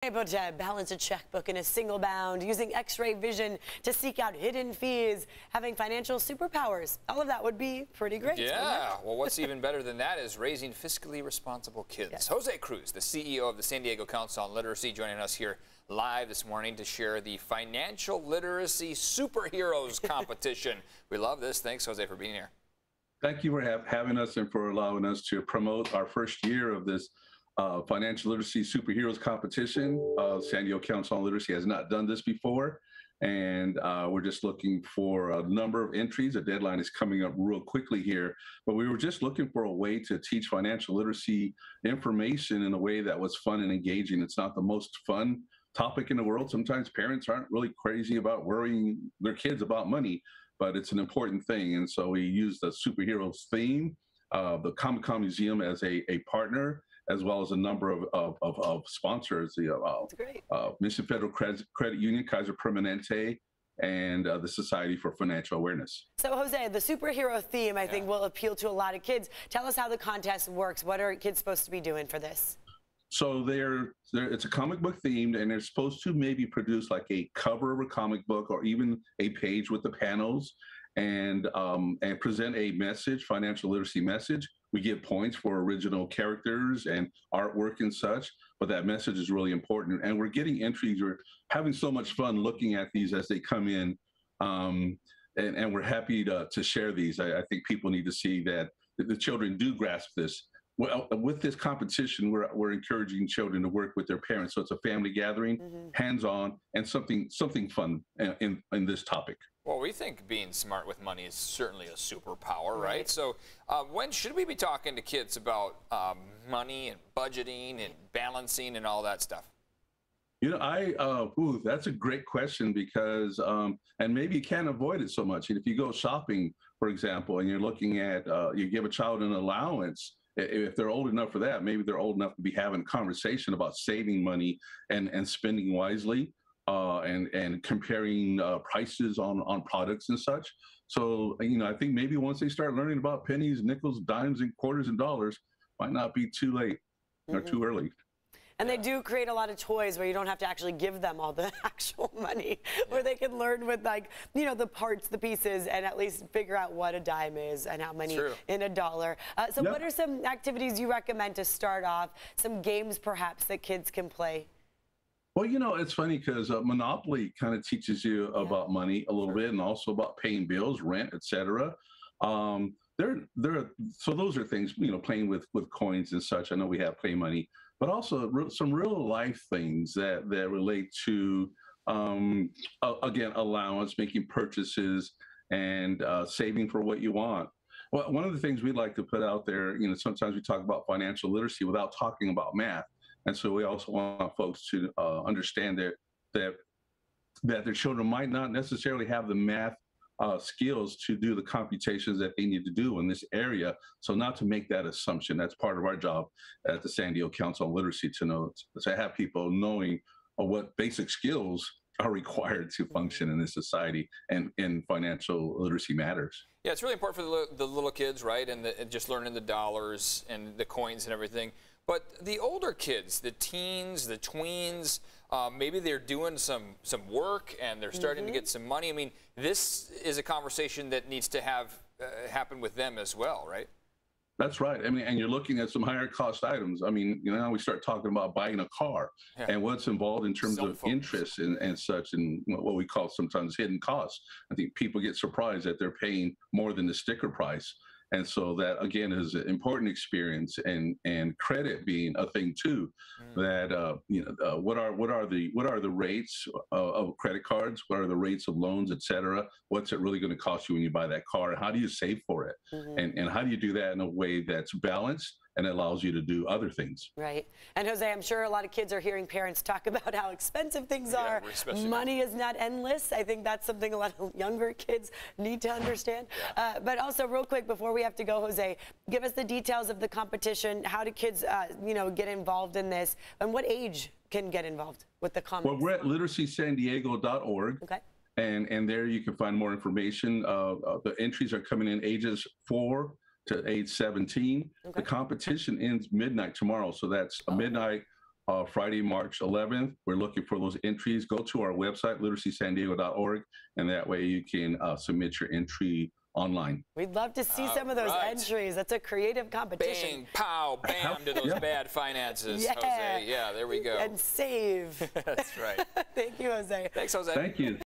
Able to balance a checkbook in a single bound, using X-ray vision to seek out hidden fees, having financial superpowers. All of that would be pretty great. Yeah, well, what's even better than that is raising fiscally responsible kids. Yes. Jose Cruz, the CEO of the San Diego Council on Literacy, joining us here live this morning to share the Financial Literacy Superheroes competition. We love this. Thanks, Jose, for being here. Thank you for having us and for allowing us to promote our first year of this Financial Literacy Superheroes competition. San Diego Council on Literacy has not done this before, and we're just looking for a number of entries. The deadline is coming up real quickly here, but we were just looking for a way to teach financial literacy information in a way that was fun and engaging. It's not the most fun topic in the world. Sometimes parents aren't really crazy about worrying their kids about money, but it's an important thing. And so we used the superheroes theme, the Comic-Con Museum as a partner, as well as a number of sponsors, the Mission Federal Credit Union, Kaiser Permanente, and the Society for Financial Awareness. So, Jose, the superhero theme, I think, will appeal to a lot of kids. Tell us how the contest works. What are kids supposed to be doing for this? So it's a comic book themed, and they're supposed to maybe produce like a cover of a comic book or even a page with the panels, and present a message, financial literacy message. We get points for original characters and artwork and such, but that message is really important. And we're getting entries. We're having so much fun looking at these as they come in, and we're happy to share these. I think people need to see that the children do grasp this. Well, with this competition, we're encouraging children to work with their parents. So it's a family gathering, hands-on, and something fun in this topic. Well, we think being smart with money is certainly a superpower, right? So when should we be talking to kids about money and budgeting and balancing and all that stuff? You know, that's a great question, because, and maybe you can't avoid it so much. And if you go shopping, for example, and you're looking at, you give a child an allowance, if they're old enough for that, maybe they're old enough to be having a conversation about saving money and spending wisely, and comparing prices on products and such. So, you know, I think maybe once they start learning about pennies, nickels, dimes, and quarters and dollars, might not be too late or too early. And they do create a lot of toys where you don't have to actually give them all the actual money, where they can learn with, like, you know, the parts, the pieces, and at least figure out what a dime is and how many in a dollar. So what are some activities you recommend to start off, some games perhaps that kids can play? Well, you know, it's funny because Monopoly kind of teaches you about money a little bit, and also about paying bills, rent, etc. So those are things, you know, playing with coins and such. I know we have play money, but also some real life things that relate to, again, allowance, making purchases, and saving for what you want. Well, one of the things we like to put out there, you know, sometimes we talk about financial literacy without talking about math. And so we also want folks to understand that their children might not necessarily have the math skills to do the computations that they need to do in this area. So not to make that assumption. That's part of our job at the San Diego Council on Literacy, to have people knowing what basic skills are required to function in this society and in financial literacy matters. Yeah, it's really important for the little kids, right? And just learning the dollars and the coins and everything. But the older kids, the teens, the tweens, maybe they're doing some work and they're starting to get some money. I mean, this is a conversation that needs to happen with them as well, right? That's right. I mean, and you're looking at some higher cost items. I mean, you know, now we start talking about buying a car and what's involved in terms of interest and such, and what we call sometimes hidden costs. I think people get surprised that they're paying more than the sticker price. And so that, again, is an important experience, and credit being a thing too. That you know, what are the rates of credit cards? What are the rates of loans, et cetera? What's it really going to cost you when you buy that car? How do you save for it? And how do you do that in a way that's balanced and allows you to do other things? Right. And Jose, I'm sure a lot of kids are hearing parents talk about how expensive things are. Money is not endless. I think that's something a lot of younger kids need to understand. But also, real quick, before we have to go, Jose, give us the details of the competition. How do kids, you know, get involved in this, and what age can get involved with the comics? Well, we're at literacysandiego.org. Okay. And there you can find more information. The entries are coming in ages 4 to age 17. The competition ends midnight tomorrow, so that's midnight Friday, March 11th. We're looking for those entries. Go to our website, literacysandiego.org, and that way you can submit your entry online. We'd love to see some of those entries. That's a creative competition. Bang, pow, bam to those bad finances, Yeah. Jose. Yeah, there we go. And save. That's right. Thank you, Jose. Thanks, Jose. Thank you.